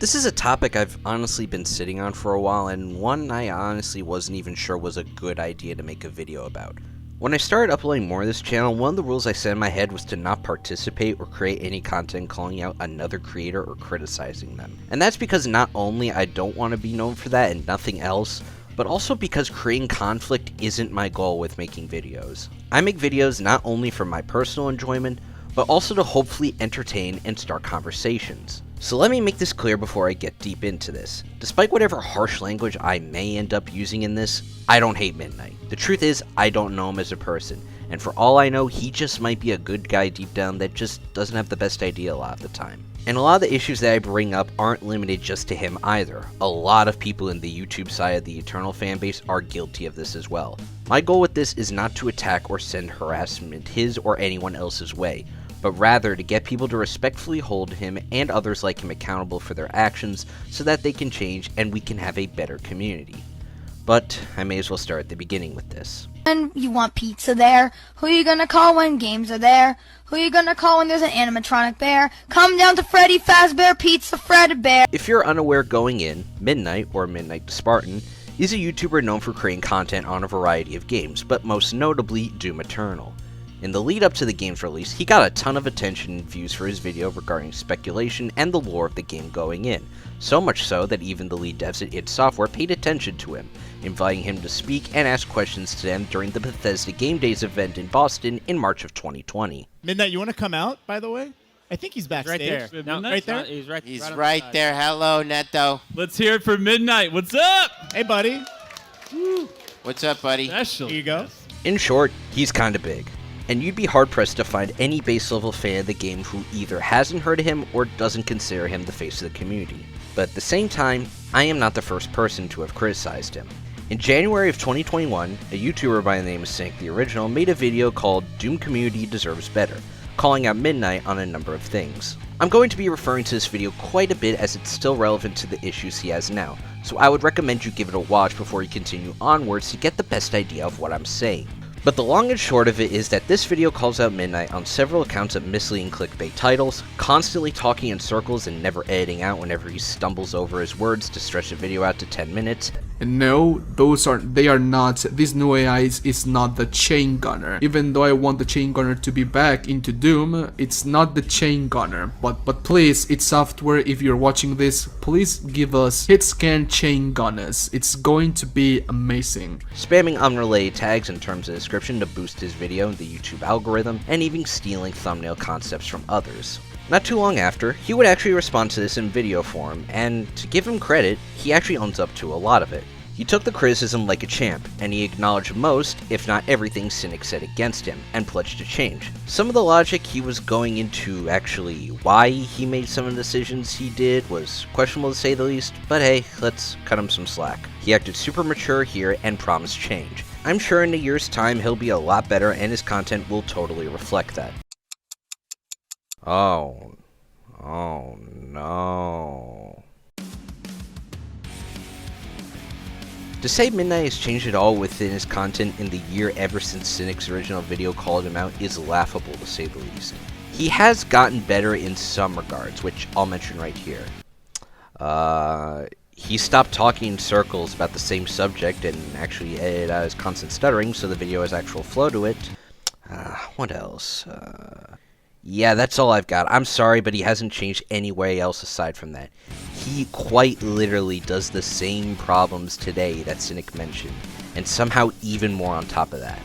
This is a topic I've honestly been sitting on for a while, and one I honestly wasn't even sure was a good idea to make a video about. When I started uploading more of this channel, one of the rules I set in my head was to not participate or create any content calling out another creator or criticizing them. And that's because not only I don't want to be known for that and nothing else, but also because creating conflict isn't my goal with making videos. I make videos not only for my personal enjoyment, but also to hopefully entertain and start conversations. So let me make this clear before I get deep into this. Despite whatever harsh language I may end up using in this, I don't hate Midnight. The truth is, I don't know him as a person, and for all I know, he just might be a good guy deep down that just doesn't have the best idea a lot of the time. And a lot of the issues that I bring up aren't limited just to him either. A lot of people in the YouTube side of the Eternal fanbase are guilty of this as well. My goal with this is not to attack or send harassment his or anyone else's way, but rather to get people to respectfully hold him and others like him accountable for their actions so that they can change and we can have a better community. But I may as well start at the beginning with this. When you want pizza there, who are you gonna call when games are there? Who are you gonna call when there's an animatronic bear? Come down to Freddy Fazbear Pizza Fred Bear. If you're unaware going in, Midnight, or Midnight the Spartan, is a YouTuber known for creating content on a variety of games, but most notably Doom Eternal. In the lead up to the game's release, he got a ton of attention and views for his video regarding speculation and the lore of the game going in, so much so that even the lead devs at id Software paid attention to him, inviting him to speak and ask questions to them during the Bethesda Game Days event in Boston in March of 2020. Midnight, you want to come out, by the way? I think he's backstage. Right there. No, right there? He's right, He's right right there. Hello, Neto. Let's hear it for Midnight. What's up? Hey, buddy. What's up, buddy? Special. Here you go. In short, he's kinda big. And you'd be hard-pressed to find any base-level fan of the game who either hasn't heard of him or doesn't consider him the face of the community. But at the same time, I am not the first person to have criticized him. In January of 2021, a YouTuber by the name of Cynic the Original made a video called Doom Community Deserves Better, calling out Midnight on a number of things. I'm going to be referring to this video quite a bit as it's still relevant to the issues he has now, so I would recommend you give it a watch before you continue onwards to get the best idea of what I'm saying. But the long and short of it is that this video calls out Midnight on several accounts of misleading clickbait titles, constantly talking in circles and never editing out whenever he stumbles over his words to stretch the video out to 10 minutes. And no, they are not, this new AI is not the chain gunner. Even though I want the chain gunner to be back into Doom, it's not the chain gunner. But please, id Software, if you're watching this, please give us hit scan chain gunners. It's going to be amazing. Spamming unrelated tags in terms of description to boost his video in the YouTube algorithm, and even stealing thumbnail concepts from others. Not too long after, he would actually respond to this in video form, and to give him credit, he actually owns up to a lot of it. He took the criticism like a champ, and he acknowledged most, if not everything Cynic said against him, and pledged to change. Some of the logic he was going into actually why he made some of the decisions he did was questionable to say the least, but hey, let's cut him some slack. He acted super mature here and promised change. I'm sure in a year's time he'll be a lot better and his content will totally reflect that. Oh no. To say Midnight has changed at all within his content in the year ever since Cynic's original video called him out is laughable to say the least. He has gotten better in some regards, which I'll mention right here. He stopped talking in circles about the same subject and actually edited out his constant stuttering so the video has actual flow to it. What else? Yeah, that's all I've got. I'm sorry, but he hasn't changed any way else aside from that. He quite literally does the same problems today that Cynic mentioned, and somehow even more on top of that.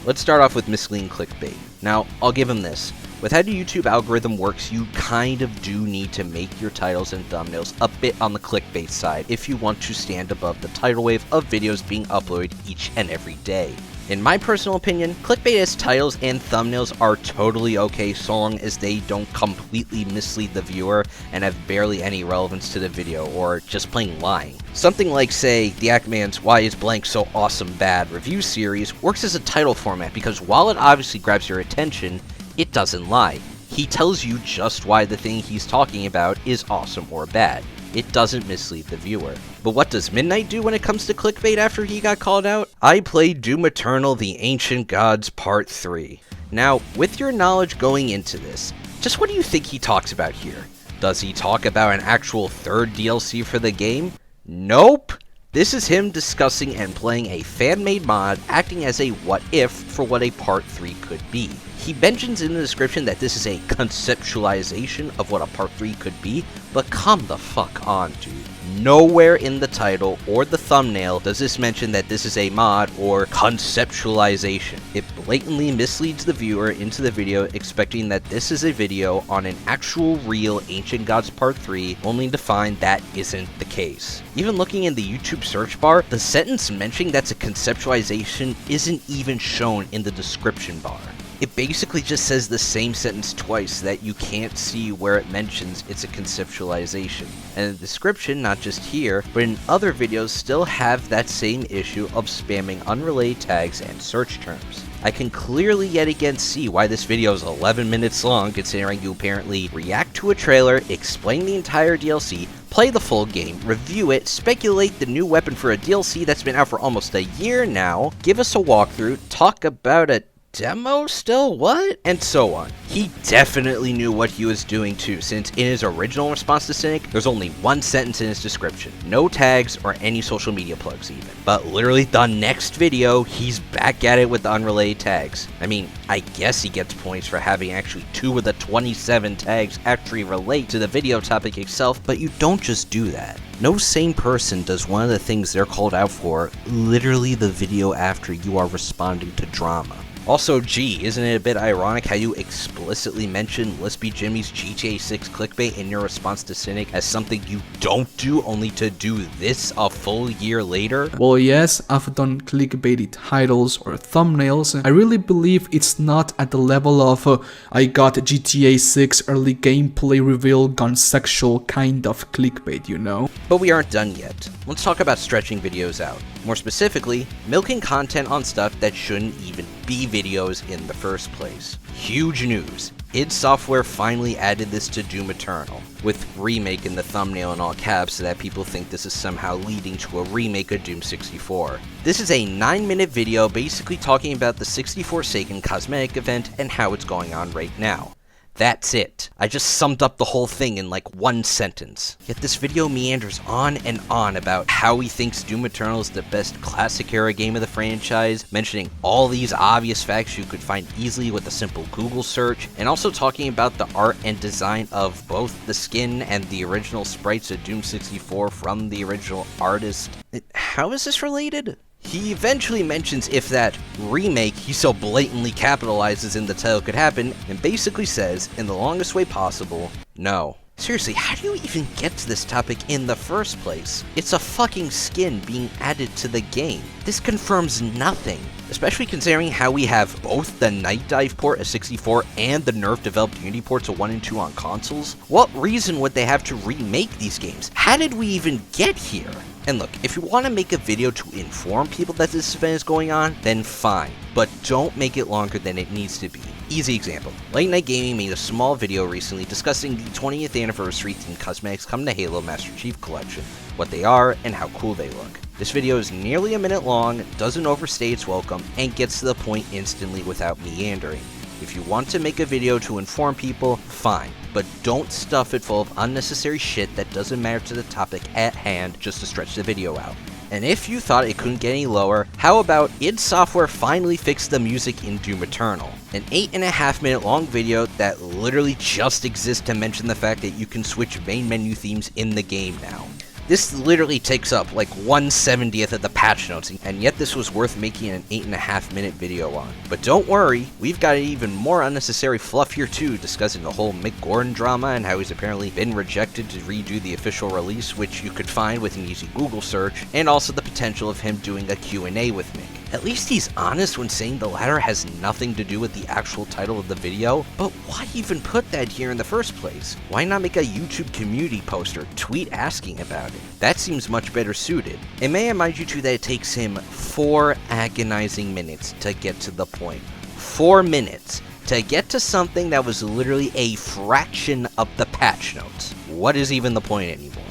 Let's start off with Misclean Clickbait. Now, I'll give him this. With how the YouTube algorithm works, you kind of do need to make your titles and thumbnails a bit on the clickbait side if you want to stand above the tidal wave of videos being uploaded each and every day. In my personal opinion, clickbait as titles and thumbnails are totally okay so long as they don't completely mislead the viewer and have barely any relevance to the video or just plain lying. Something like, say, the Actman's Why Is Blank So Awesome Bad review series works as a title format because while it obviously grabs your attention, it doesn't lie. He tells you just why the thing he's talking about is awesome or bad. It doesn't mislead the viewer. But what does Midnight do when it comes to clickbait after he got called out? I played Doom Eternal The Ancient Gods Part 3. Now, with your knowledge going into this, just what do you think he talks about here? Does he talk about an actual third DLC for the game? Nope! This is him discussing and playing a fan-made mod acting as a what-if for what a Part 3 could be. He mentions in the description that this is a conceptualization of what a Part 3 could be, but come the fuck on, dude. Nowhere in the title or the thumbnail does this mention that this is a mod or conceptualization. It blatantly misleads the viewer into the video expecting that this is a video on an actual real Ancient Gods Part 3, only to find that isn't the case. Even looking in the YouTube search bar, the sentence mentioning that's a conceptualization isn't even shown in the description bar. It basically just says the same sentence twice that you can't see where it mentions it's a conceptualization. And the description, not just here, but in other videos still have that same issue of spamming unrelated tags and search terms. I can clearly yet again see why this video is 11 minutes long, considering you apparently react to a trailer, explain the entire DLC, play the full game, review it, speculate the new weapon for a DLC that's been out for almost a year now, give us a walkthrough, talk about a demo still, what? And so on. He definitely knew what he was doing too, since in his original response to Cynic, there's only one sentence in his description. No tags or any social media plugs even. But literally the next video, he's back at it with the unrelated tags. I mean, I guess he gets points for having actually 2 of the 27 tags actually relate to the video topic itself, but you don't just do that. No sane person does one of the things they're called out for literally the video after you are responding to drama. Also, gee, isn't it a bit ironic how you explicitly mention Lispy Jimmy's GTA 6 clickbait in your response to Cynic as something you don't do only to do this a full year later? Well, yes, I've done clickbaity titles or thumbnails. I really believe it's not at the level of I got GTA 6 early gameplay reveal gone sexual kind of clickbait, you know? But we aren't done yet. Let's talk about stretching videos out. More specifically, milking content on stuff that shouldn't even be videos in the first place. Huge news. id Software finally added this to Doom Eternal, with remake in the thumbnail in all caps so that people think this is somehow leading to a remake of Doom 64. This is a 9-minute video basically talking about the 64 Seiken cosmetic event and how it's going on right now. That's it. I just summed up the whole thing in like one sentence. Yet this video meanders on and on about how he thinks Doom Eternal is the best classic era game of the franchise, mentioning all these obvious facts you could find easily with a simple Google search, and also talking about the art and design of both the skin and the original sprites of Doom 64 from the original artist. How is this related? He eventually mentions if that remake he so blatantly capitalizes in the title could happen, and basically says, in the longest way possible, no. Seriously, how do you even get to this topic in the first place? It's a fucking skin being added to the game. This confirms nothing, especially considering how we have both the Night Dive port of 64 and the Nerf-developed Unity ports of 1 and 2 on consoles. What reason would they have to remake these games? How did we even get here? And look, if you want to make a video to inform people that this event is going on, then fine, but don't make it longer than it needs to be. Easy example, Late Night Gaming made a small video recently discussing the 20th anniversary themed cosmetics coming to Halo Master Chief Collection, what they are, and how cool they look. This video is nearly a minute long, doesn't overstay its welcome, and gets to the point instantly without meandering. If you want to make a video to inform people, fine, but don't stuff it full of unnecessary shit that doesn't matter to the topic at hand just to stretch the video out. And if you thought it couldn't get any lower, how about id Software finally fixed the music in Doom Eternal? An 8.5 minute long video that literally just exists to mention the fact that you can switch main menu themes in the game now. This literally takes up like 1/70th of the patch notes, and yet this was worth making an 8.5 minute video on. But don't worry, we've got even more unnecessary fluff here too, discussing the whole Mick Gordon drama and how he's apparently been rejected to redo the official release, which you could find with an easy Google search, and also the potential of him doing a Q&A with Mick. At least he's honest when saying the latter has nothing to do with the actual title of the video, but why even put that here in the first place? Why not make a YouTube community post or tweet asking about it? That seems much better suited. And may I remind you too that it takes him 4 agonizing minutes to get to the point. 4 minutes to get to something that was literally a fraction of the patch notes. What is even the point anymore?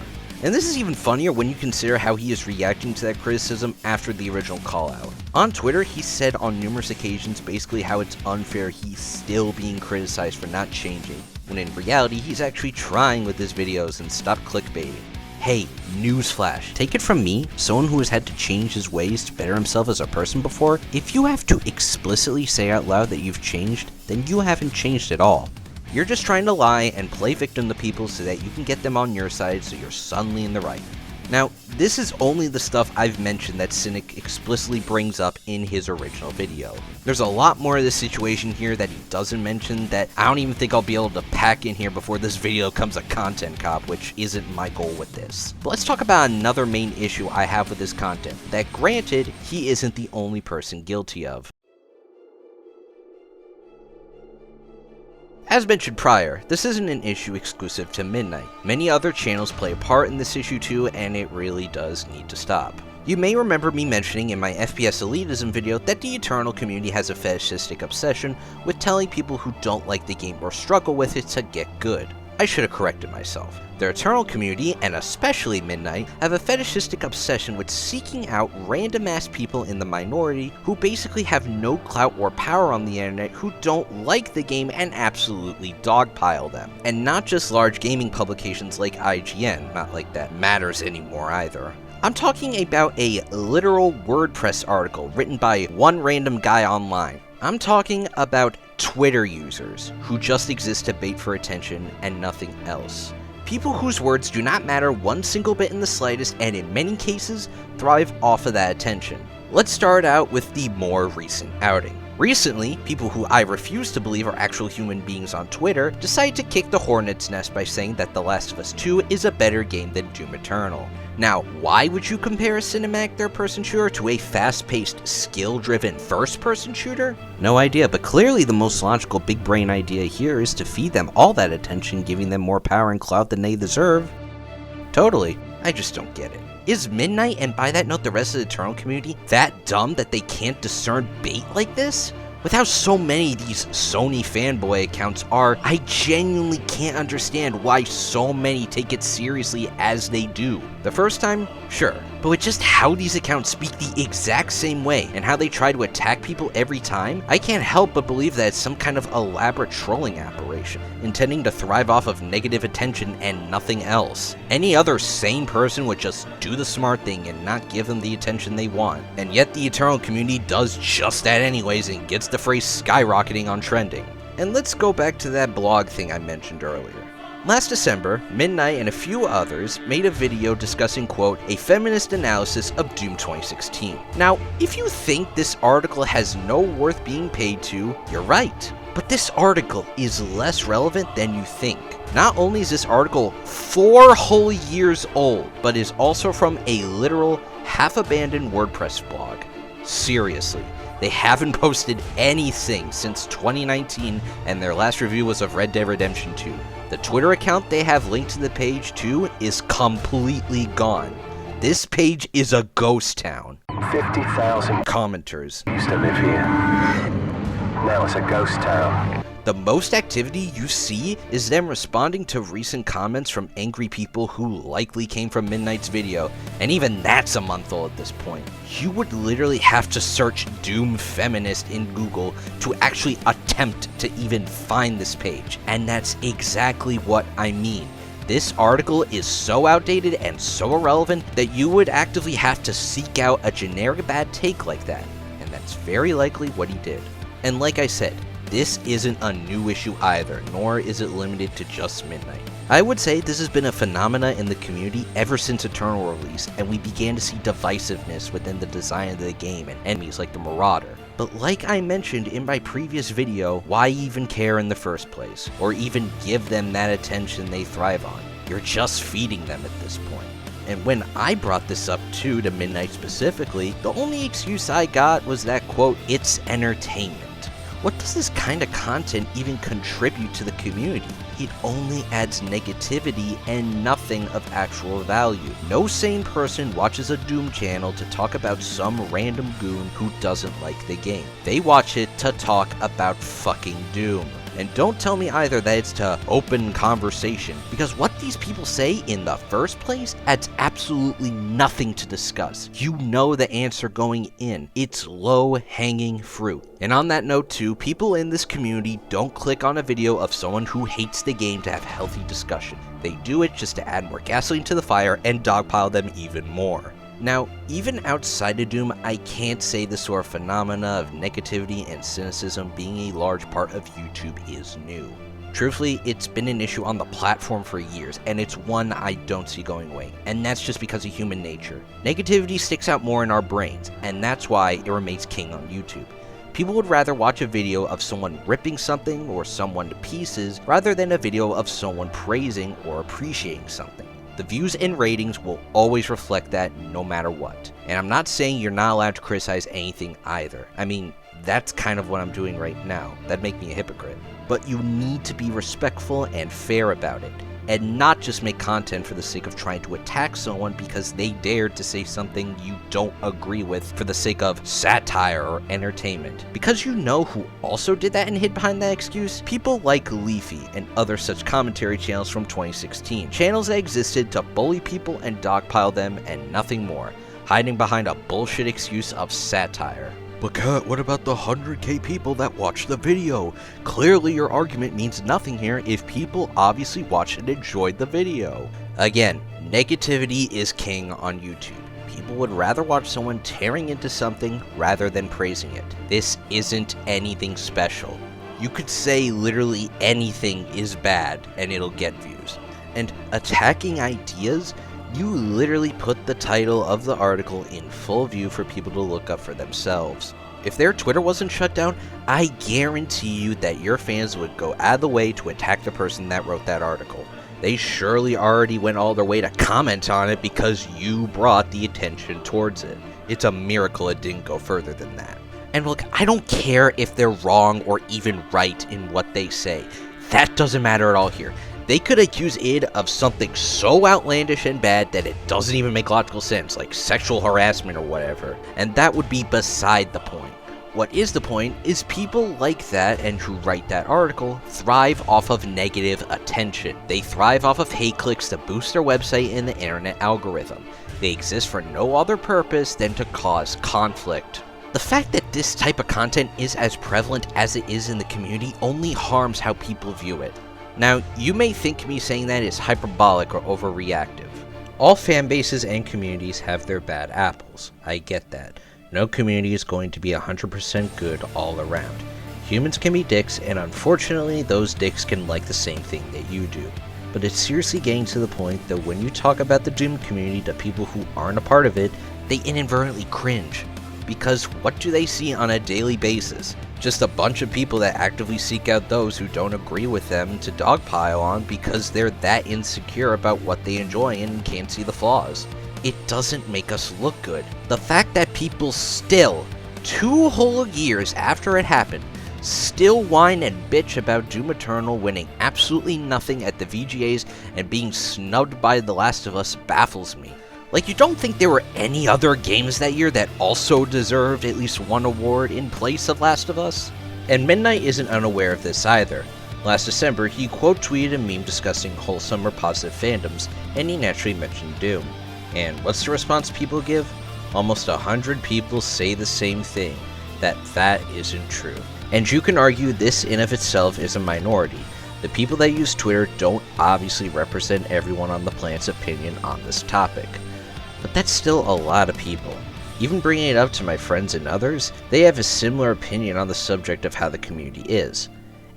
And this is even funnier when you consider how he is reacting to that criticism after the original call out. On Twitter, he said on numerous occasions basically how it's unfair he's still being criticized for not changing. when in reality he's actually trying with his videos and stop clickbaiting. Hey, newsflash, take it from me, someone who has had to change his ways to better himself as a person before, if you have to explicitly say out loud that you've changed, then you haven't changed at all. You're just trying to lie and play victim to people so that you can get them on your side so you're suddenly in the right. Now, this is only the stuff I've mentioned that Cynic explicitly brings up in his original video. There's a lot more of this situation here that he doesn't mention that I don't even think I'll be able to pack in here before this video becomes a content cop, which isn't my goal with this. But let's talk about another main issue I have with this content, that granted, he isn't the only person guilty of. As mentioned prior, this isn't an issue exclusive to Midnight. Many other channels play a part in this issue too, and it really does need to stop. You may remember me mentioning in my FPS elitism video that the Eternal community has a fetishistic obsession with telling people who don't like the game or struggle with it to get good. I should have corrected myself. The Eternal community, and especially Midnight, have a fetishistic obsession with seeking out random-ass people in the minority who basically have no clout or power on the internet who don't like the game and absolutely dogpile them. And not just large gaming publications like IGN, not like that matters anymore either. I'm talking about a literal WordPress article written by one random guy online. I'm talking about Twitter users who just exist to bait for attention and nothing else. People whose words do not matter one single bit in the slightest and in many cases thrive off of that attention. Let's start out with the more recent outing. Recently, people who I refuse to believe are actual human beings on Twitter decided to kick the hornet's nest by saying that The Last of Us 2 is a better game than Doom Eternal. Now, why would you compare a cinematic third-person shooter to a fast-paced, skill-driven first-person shooter? No idea, but clearly the most logical big-brain idea here is to feed them all that attention, giving them more power and clout than they deserve. Totally. I just don't get it. Is Midnight, and by that note the rest of the Eternal community, that dumb that they can't discern bait like this? With how so many of these Sony fanboy accounts are, I genuinely can't understand why so many take it seriously as they do. The first time? Sure. But with just how these accounts speak the exact same way, and how they try to attack people every time, I can't help but believe that it's some kind of elaborate trolling operation, intending to thrive off of negative attention and nothing else. Any other sane person would just do the smart thing and not give them the attention they want. And yet the Eternal community does just that anyways and gets the phrase skyrocketing on trending. And let's go back to that blog thing I mentioned earlier. Last December, Midnight and a few others made a video discussing, quote, a feminist analysis of Doom 2016. Now, if you think this article has no worth being paid to, you're right. But this article is less relevant than you think. Not only is this article 4 whole years old, but is also from a literal half-abandoned WordPress blog. Seriously. They haven't posted anything since 2019, and their last review was of Red Dead Redemption 2. The Twitter account they have linked to the page too is completely gone. This page is a ghost town. 50,000 commenters used to live here. Now it's a ghost town. The most activity you see is them responding to recent comments from angry people who likely came from Midnight's video, and even that's a month old at this point. You would literally have to search Doom Feminist in Google to actually attempt to even find this page, and that's exactly what I mean. This article is so outdated and so irrelevant that you would actively have to seek out a generic bad take like that, and that's very likely what he did. And like I said, this isn't a new issue either, nor is it limited to just Midnight. I would say this has been a phenomena in the community ever since Eternal release, and we began to see divisiveness within the design of the game and enemies like the Marauder. But like I mentioned in my previous video, why even care in the first place? Or even give them that attention they thrive on? You're just feeding them at this point. And when I brought this up too to Midnight specifically, the only excuse I got was that, quote, it's entertainment. What does this kind of content even contribute to the community? It only adds negativity and nothing of actual value. No sane person watches a Doom channel to talk about some random goon who doesn't like the game. They watch it to talk about fucking Doom. And don't tell me either that it's to open conversation, because what these people say in the first place adds absolutely nothing to discuss. You know the answer going in. It's low-hanging fruit. And on that note too, people in this community don't click on a video of someone who hates the game to have healthy discussion. They do it just to add more gasoline to the fire and dogpile them even more. Now, even outside of Doom, I can't say the sort of phenomena of negativity and cynicism being a large part of YouTube is new. Truthfully, it's been an issue on the platform for years, and it's one I don't see going away, and that's just because of human nature. Negativity sticks out more in our brains, and that's why it remains king on YouTube. People would rather watch a video of someone ripping something or someone to pieces rather than a video of someone praising or appreciating something. The views and ratings will always reflect that no matter what. And I'm not saying you're not allowed to criticize anything either. I mean, that's kind of what I'm doing right now. That'd make me a hypocrite. But you need to be respectful and fair about it, and not just make content for the sake of trying to attack someone because they dared to say something you don't agree with for the sake of satire or entertainment. Because you know who also did that and hid behind that excuse? People like Leafy and other such commentary channels from 2016. Channels that existed to bully people and dogpile them and nothing more, hiding behind a bullshit excuse of satire. But Kat, what about the 100k people that watched the video? Clearly your argument means nothing here if people obviously watched and enjoyed the video. Again, negativity is king on YouTube. People would rather watch someone tearing into something rather than praising it. This isn't anything special. You could say literally anything is bad and it'll get views. And attacking ideas, you literally put the title of the article in full view for people to look up for themselves. If their Twitter wasn't shut down, I guarantee you that your fans would go out of the way to attack the person that wrote that article. They surely already went all their way to comment on it because you brought the attention towards it. It's a miracle it didn't go further than that. And look, I don't care if they're wrong or even right in what they say. That doesn't matter at all here. They could accuse it of something so outlandish and bad that it doesn't even make logical sense, like sexual harassment or whatever, and that would be beside the point. What is the point is people like that and who write that article thrive off of negative attention. They thrive off of hate clicks to boost their website in the internet algorithm. They exist for no other purpose than to cause conflict. The fact that this type of content is as prevalent as it is in the community only harms how people view it. Now, you may think me saying that is hyperbolic or overreactive. All fan bases and communities have their bad apples. I get that. No community is going to be 100% good all around. Humans can be dicks, and unfortunately, those dicks can like the same thing that you do. But it's seriously getting to the point that when you talk about the Doom community to people who aren't a part of it, they inadvertently cringe. Because what do they see on a daily basis? Just a bunch of people that actively seek out those who don't agree with them to dogpile on because they're that insecure about what they enjoy and can't see the flaws. It doesn't make us look good. The fact that people still, 2 whole years after it happened, still whine and bitch about Doom Eternal winning absolutely nothing at the VGAs and being snubbed by The Last of Us baffles me. Like, you don't think there were any other games that year that also deserved at least one award in place of Last of Us? And Midnight isn't unaware of this either. Last December, he quote-tweeted a meme discussing wholesome or positive fandoms, and he naturally mentioned Doom. And what's the response people give? Almost 100 people say the same thing, that isn't true. And you can argue this in of itself is a minority. The people that use Twitter don't obviously represent everyone on the planet's opinion on this topic. But that's still a lot of people. Even bringing it up to my friends and others, they have a similar opinion on the subject of how the community is.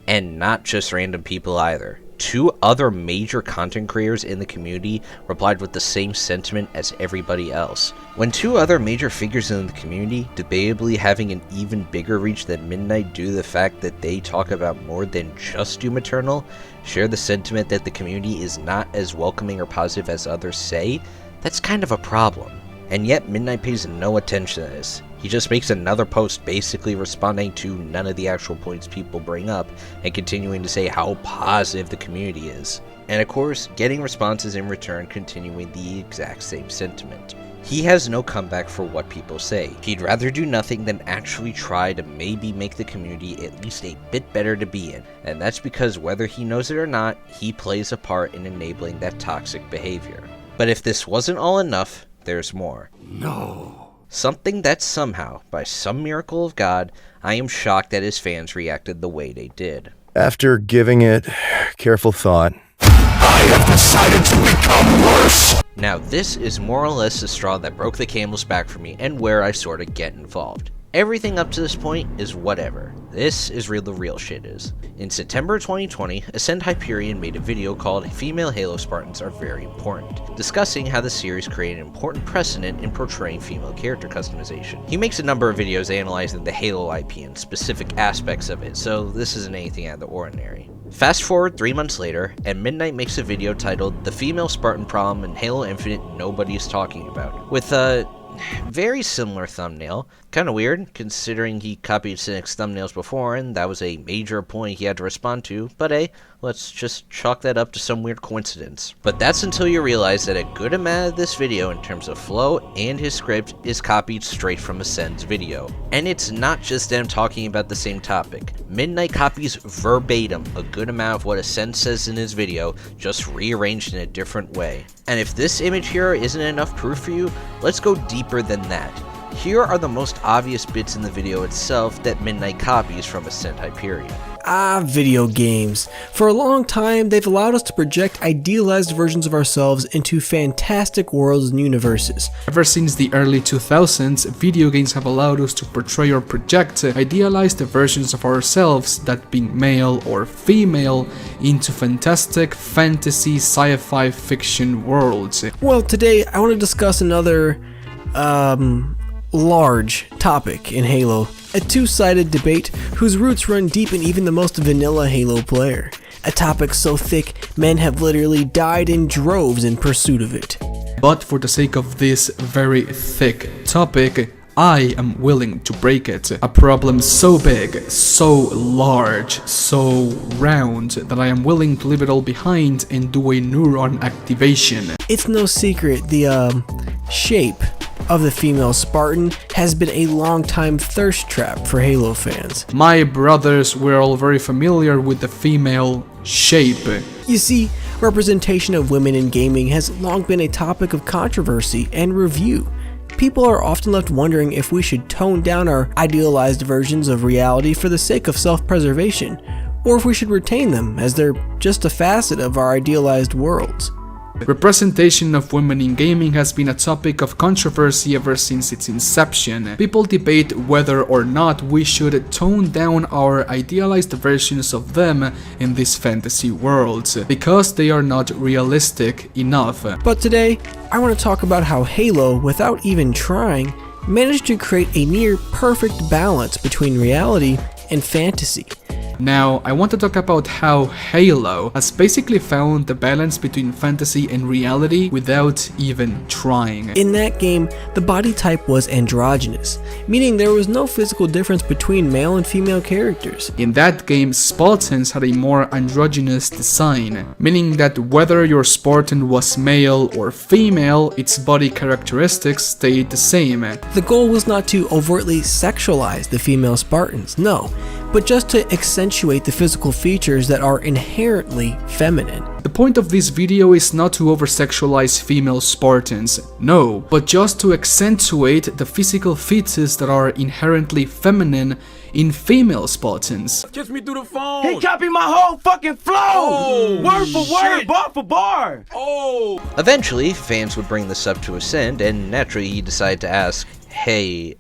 And not just random people either. 2 other major content creators in the community replied with the same sentiment as everybody else. When 2 other major figures in the community, debatably having an even bigger reach than Midnight due to the fact that they talk about more than just Doom Eternal, share the sentiment that the community is not as welcoming or positive as others say, that's kind of a problem. And yet Midnight pays no attention to this. He just makes another post basically responding to none of the actual points people bring up and continuing to say how positive the community is. And of course, getting responses in return continuing the exact same sentiment. He has no comeback for what people say. He'd rather do nothing than actually try to maybe make the community at least a bit better to be in, and that's because whether he knows it or not, he plays a part in enabling that toxic behavior. But if this wasn't all enough, there's more. No. Something that somehow, by some miracle of God, I am shocked that his fans reacted the way they did. After giving it careful thought, I have decided to become worse. Now this is more or less the straw that broke the camel's back for me and where I sorta get involved. Everything up to this point is whatever. This is where the real shit is. In September 2020, Ascend Hyperion made a video called Female Halo Spartans Are Very Important, discussing how the series created an important precedent in portraying female character customization. He makes a number of videos analyzing the Halo IP and specific aspects of it, so this isn't anything out of the ordinary. Fast forward 3 months later, and Midnight makes a video titled The Female Spartan Problem in Halo Infinite Nobody is Talking About, with a very similar thumbnail. Kinda weird, considering he copied Cynic's thumbnails before, and that was a major point he had to respond to, but hey, let's just chalk that up to some weird coincidence. But that's until you realize that a good amount of this video in terms of flow and his script is copied straight from Ascend's video. And it's not just them talking about the same topic. Midnight copies verbatim a good amount of what Ascend says in his video, just rearranged in a different way. And if this image here isn't enough proof for you, let's go deeper than that. Here are the most obvious bits in the video itself that Midnight copies from Ascend Hyperion. Video games. For a long time, they've allowed us to project idealized versions of ourselves into fantastic worlds and universes. Ever since the early 2000s, video games have allowed us to portray or project idealized versions of ourselves, that being male or female, into fantastic fantasy sci-fi fiction worlds. Well, today I want to discuss another, large topic in Halo. A two-sided debate whose roots run deep in even the most vanilla Halo player. A topic so thick, men have literally died in droves in pursuit of it. But for the sake of this very thick topic, I am willing to break it. A problem so big, so large, so round, that I am willing to leave it all behind and do a neuron activation. It's no secret the, shape of the female Spartan has been a long-time thirst trap for Halo fans. My brothers were all very familiar with the female shape. You see, representation of women in gaming has long been a topic of controversy and review. People are often left wondering if we should tone down our idealized versions of reality for the sake of self-preservation, or if we should retain them as they're just a facet of our idealized worlds. Representation of women in gaming has been a topic of controversy ever since its inception. People debate whether or not we should tone down our idealized versions of them in these fantasy worlds, because they are not realistic enough. But today, I want to talk about how Halo, without even trying, managed to create a near perfect balance between reality and fantasy. Now, I want to talk about how Halo has basically found the balance between fantasy and reality without even trying. In that game, the body type was androgynous, meaning there was no physical difference between male and female characters. In that game, Spartans had a more androgynous design, meaning that whether your Spartan was male or female, its body characteristics stayed the same. The goal was not to overtly sexualize the female Spartans, no, but just to accentuate the physical features that are inherently feminine. The point of this video is not to over-sexualize female Spartans, no, but just to accentuate the physical features that are inherently feminine in female Spartans. Kiss me through the phone. He copied my whole fucking flow. Oh, word for word, bar for bar. Oh. Eventually, fans would bring this up to Ascend, and naturally he decided to ask, hey,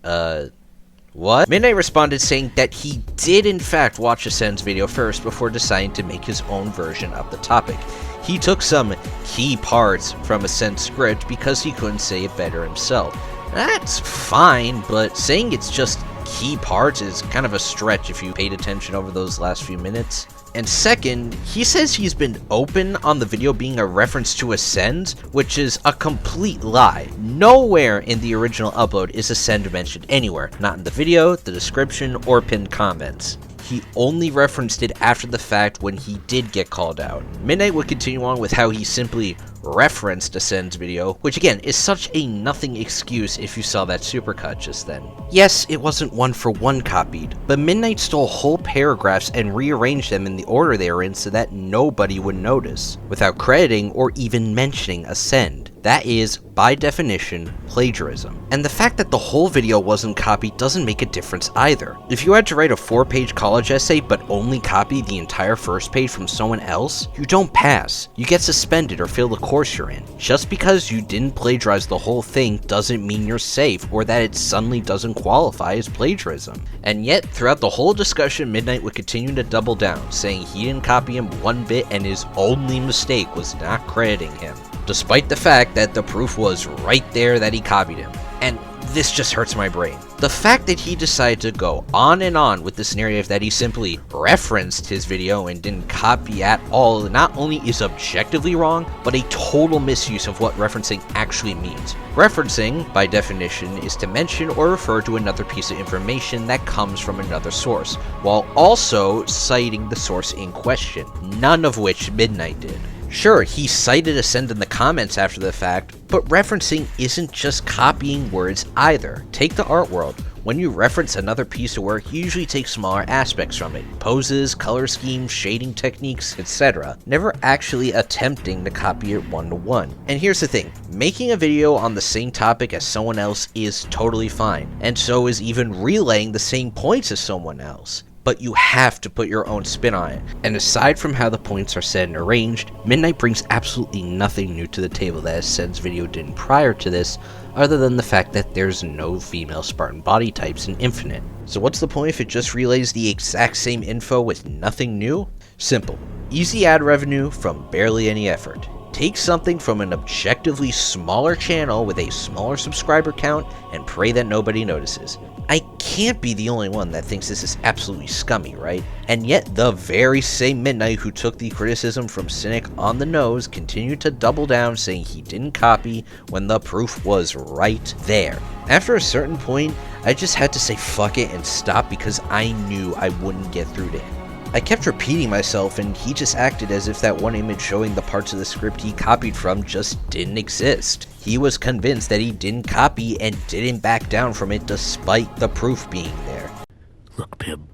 what? Midnight responded saying that he did in fact watch Ascend's video first before deciding to make his own version of the topic. He took some key parts from Ascend's script because he couldn't say it better himself. That's fine, but saying it's just key parts is kind of a stretch if you paid attention over those last few minutes. And second, he says he's been open on the video being a reference to Ascend, which is a complete lie. Nowhere in the original upload is Ascend mentioned anywhere, not in the video, the description, or pinned comments. he only referenced it after the fact when he did get called out. Midnight would continue on with how he simply referenced Ascend's video, which again is such a nothing excuse if you saw that supercut just then. Yes, it wasn't one for one copied, but Midnight stole whole paragraphs and rearranged them in the order they were in so that nobody would notice, without crediting or even mentioning Ascend. That is, by definition, plagiarism. And the fact that the whole video wasn't copied doesn't make a difference either. If you had to write a 4-page college essay but only copy the entire first page from someone else, you don't pass. You get suspended or fail the course you're in. Just because you didn't plagiarize the whole thing doesn't mean you're safe or that it suddenly doesn't qualify as plagiarism. And yet, throughout the whole discussion, Midnight would continue to double down, saying he didn't copy him one bit and his only mistake was not crediting him, despite the fact that the proof was right there that he copied him. And this just hurts my brain. The fact that he decided to go on and on with this narrative that he simply referenced his video and didn't copy at all not only is objectively wrong, but a total misuse of what referencing actually means. Referencing, by definition, is to mention or refer to another piece of information that comes from another source, while also citing the source in question, none of which Midnight did. Sure, he cited Ascend in the comments after the fact, but referencing isn't just copying words either. Take the art world. When you reference another piece of work, you usually take smaller aspects from it, poses, color schemes, shading techniques, etc., never actually attempting to copy it one-to-one. And here's the thing, making a video on the same topic as someone else is totally fine, and so is even relaying the same points as someone else. But you have to put your own spin on it. And aside from how the points are said and arranged, Midnight brings absolutely nothing new to the table that Ascend's video didn't prior to this, other than the fact that there's no female Spartan body types in Infinite. So what's the point if it just relays the exact same info with nothing new? Simple. Easy ad revenue from barely any effort. Take something from an objectively smaller channel with a smaller subscriber count and pray that nobody notices. I can't be the only one that thinks this is absolutely scummy, right? And yet the very same Midnight who took the criticism from Cynic on the nose continued to double down, saying he didn't copy when the proof was right there. After a certain point, I just had to say fuck it and stop because I knew I wouldn't get through to him. I kept repeating myself and he just acted as if that one image showing the parts of the script he copied from just didn't exist. He was convinced that he didn't copy and didn't back down from it despite the proof being there. Look, Pim,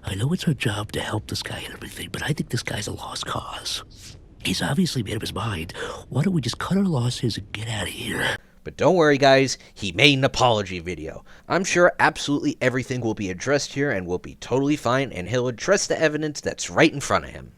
I know it's our job to help this guy and everything, but I think this guy's a lost cause. He's obviously made up his mind. Why don't we just cut our losses and get out of here? But don't worry guys, he made an apology video. I'm sure absolutely everything will be addressed here and will be totally fine, and he'll address the evidence that's right in front of him.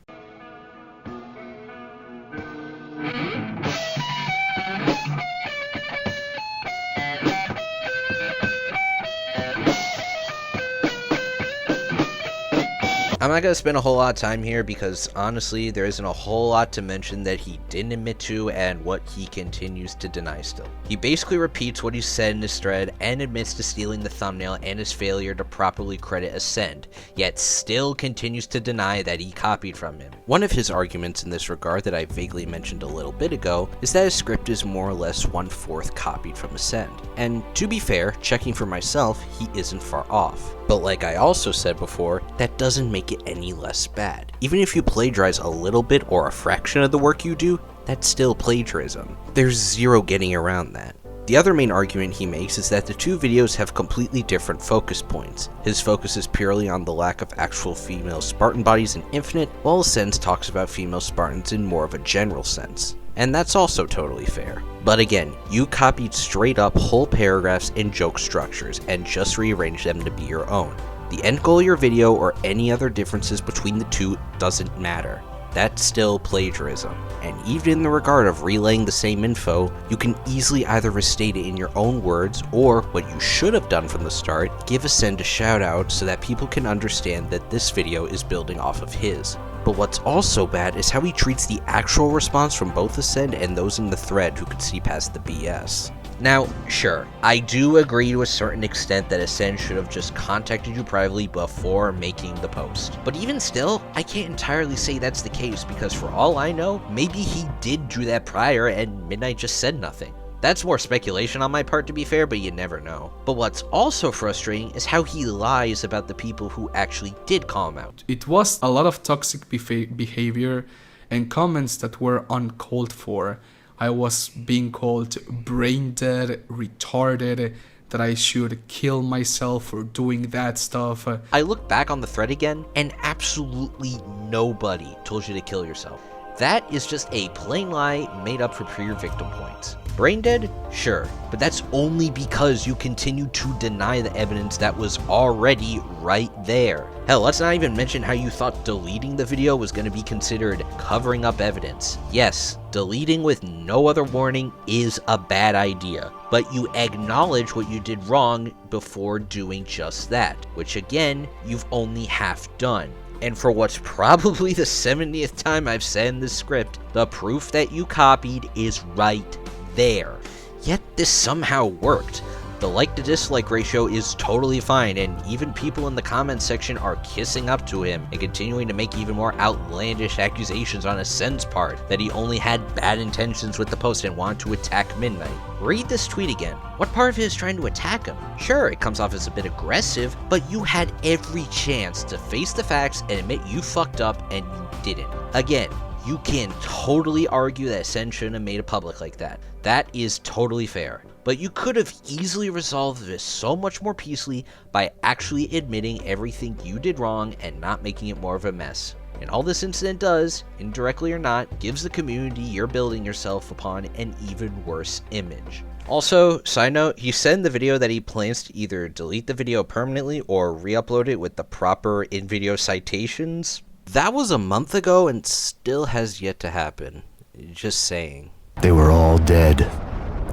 I'm not going to spend a whole lot of time here because honestly there isn't a whole lot to mention that he didn't admit to and what he continues to deny still. He basically repeats what he said in his thread and admits to stealing the thumbnail and his failure to properly credit Ascend, yet still continues to deny that he copied from him. One of his arguments in this regard that I vaguely mentioned a little bit ago is that his script is more or less 1/4 copied from Ascend. And to be fair, checking for myself, he isn't far off. But like I also said before, that doesn't make it any less bad. Even if you plagiarize a little bit or a fraction of the work you do, that's still plagiarism. There's zero getting around that. The other main argument he makes is that the two videos have completely different focus points. His focus is purely on the lack of actual female Spartan bodies in Infinite, while Ascend talks about female Spartans in more of a general sense. And that's also totally fair. But again, you copied straight up whole paragraphs and joke structures and just rearranged them to be your own. The end goal of your video or any other differences between the two doesn't matter. That's still plagiarism. And even in the regard of relaying the same info, you can easily either restate it in your own words, or what you should have done from the start, give Ascend a shout out so that people can understand that this video is building off of his. But what's also bad is how he treats the actual response from both Ascend and those in the thread who could see past the BS. Now, sure, I do agree to a certain extent that Ascend should have just contacted you privately before making the post. But even still, I can't entirely say that's the case because for all I know, maybe he did do that prior and Midnight just said nothing. That's more speculation on my part, to be fair, but you never know. But what's also frustrating is how he lies about the people who actually did call him out. It was a lot of toxic behavior and comments that were uncalled for. I was being called brain dead, retarded, that I should kill myself for doing that stuff. I look back on the thread again, and absolutely nobody told you to kill yourself. That is just a plain lie made up for pure victim points. Brain dead? Sure, but that's only because you continue to deny the evidence that was already right there. Hell, let's not even mention how you thought deleting the video was going to be considered covering up evidence. Yes, deleting with no other warning is a bad idea, but you acknowledge what you did wrong before doing just that, which again, you've only half done. And for what's probably the 70th time I've said in this script, the proof that you copied is right there. Yet this somehow worked. The like to dislike ratio is totally fine, and even people in the comments section are kissing up to him and continuing to make even more outlandish accusations on Ascend's part that he only had bad intentions with the post and wanted to attack Midnight. Read this tweet again. What part of it is trying to attack him? Sure, it comes off as a bit aggressive, but you had every chance to face the facts and admit you fucked up and you didn't. Again, you can totally argue that Ascend shouldn't have made it public like that. That is totally fair. But you could have easily resolved this so much more peacefully by actually admitting everything you did wrong and not making it more of a mess. And all this incident does, indirectly or not, gives the community you're building yourself upon an even worse image. Also, side note, he said in the video that he plans to either delete the video permanently or re-upload it with the proper in-video citations. That was a month ago and still has yet to happen. Just saying. They were all dead.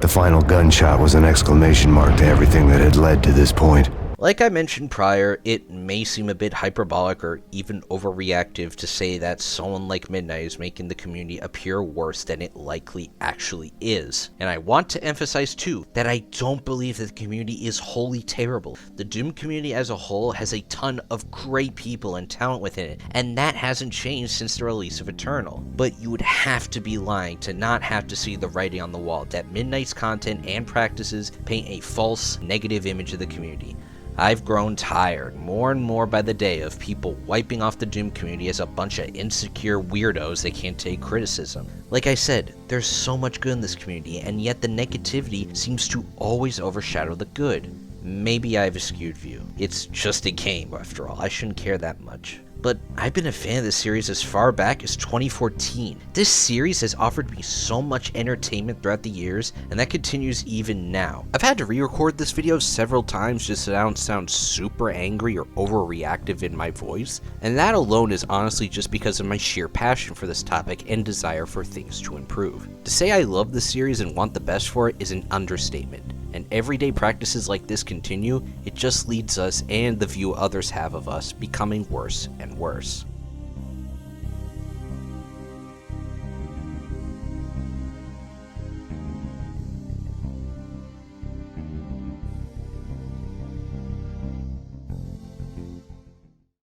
The final gunshot was an exclamation mark to everything that had led to this point. Like I mentioned prior, it may seem a bit hyperbolic or even overreactive to say that someone like Midnight is making the community appear worse than it likely actually is. And I want to emphasize too, that I don't believe that the community is wholly terrible. The Doom community as a whole has a ton of great people and talent within it, and that hasn't changed since the release of Eternal. But you would have to be lying to not have to see the writing on the wall that Midnight's content and practices paint a false, negative image of the community. I've grown tired more and more by the day of people wiping off the Doom community as a bunch of insecure weirdos that can't take criticism. Like I said, there's so much good in this community, and yet the negativity seems to always overshadow the good. Maybe I have a skewed view. It's just a game, after all. I shouldn't care that much. But I've been a fan of this series as far back as 2014. This series has offered me so much entertainment throughout the years, and that continues even now. I've had to re-record this video several times just so I don't sound super angry or overreactive in my voice, and that alone is honestly just because of my sheer passion for this topic and desire for things to improve. To say I love this series and want the best for it is an understatement. And everyday practices like this continue, it just leads us and the view others have of us becoming worse and worse.